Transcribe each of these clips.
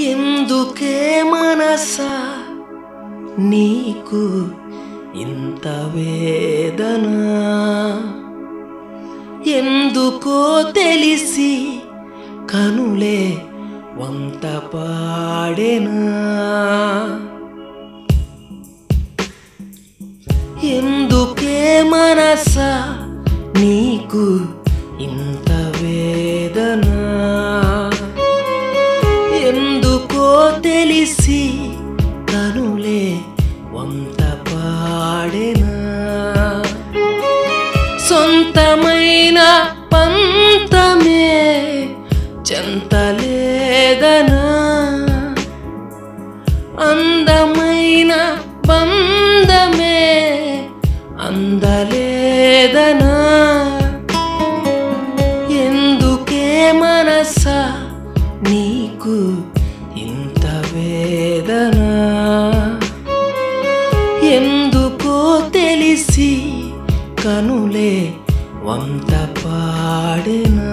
ఎందుకే మనసా నీకు ఇంత వేదన, ఎందుకో తెలిసి కనులే వంత పాడెనా, ఎందుకే మనసా నీకు ఇంత వేదన, ఎందుకో తెలిసి కనులే వంత పాడెనా, సొంతమైన పంతమే చెంతలేదనా, అందమైన బంధమే అందలేదనా, ఎందుకే మనసా నీకు ఇంత వేదన, ఎందుకో తెలిసి కనులే వంత పాడెనా.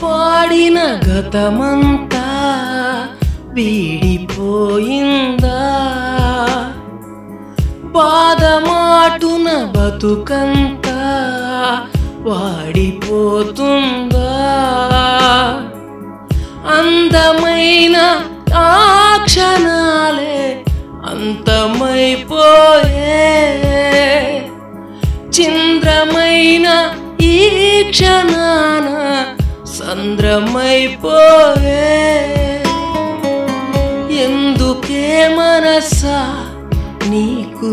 పాడిన గతమంతా వీడిపోయిందా, బాధమాటున బతుకంతా వాడిపోతుందా, అందమైన ఆ క్షణాలే అంతమైపోయే, చింద్రమైన ఈ క్షణాన సంద్రమైపోయే, ఎందుకే మనసా నీకు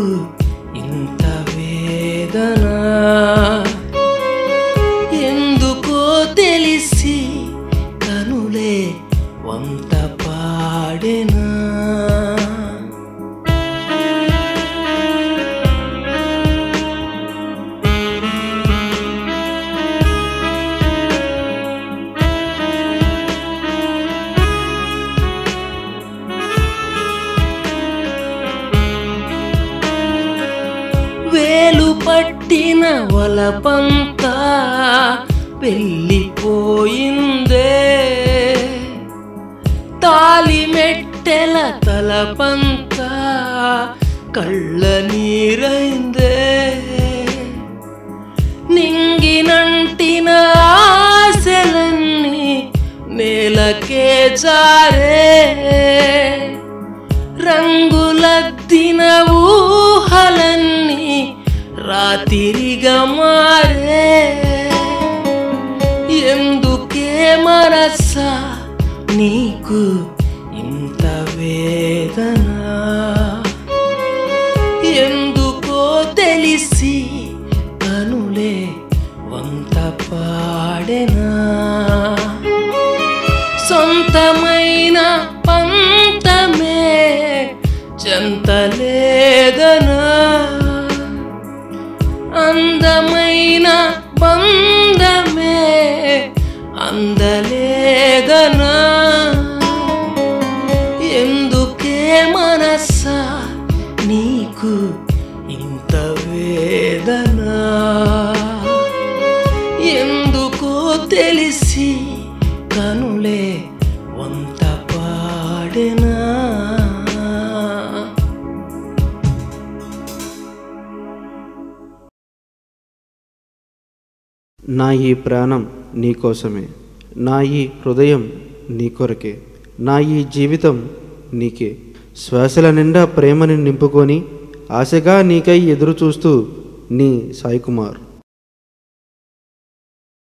ఇంత వేదన, ఎందుకో తెలిసి కనులే వంత పాడెనా. వేలు పట్టిన వలపంతా వెళ్ళిపోయిందే, తాలి మెట్టెల తలపంతా కళ్ళ నీరైందే, నింగినంటిన ఆశలన్నీ నేలకే జారే, రంగులద్దిన ఊహలన్నీ రాతిరిగా మారే, ఎందుకే మనసా నీకు ఇంత వేదన, ఎందుకో తెలిసి కనులే వంత పాడెనా, సొంతమైన పంతమే చెంతలేదనా, అందమైన బంధమే అందలేదనా, ఎందుకే మనసా నీకు ఇంత వేదన, ఎందుకో తెలిసి కనులే వంత పాడెనా. నా ఈ ప్రాణం నీకోసమే, నా ఈ హృదయం నీ కొరకే, నా ఈ జీవితం నీకే, శ్వాసల నిండా ప్రేమని నింపుకొని ఆశగా నీకై ఎదురు చూస్తూ నీ సాయి కుమార్.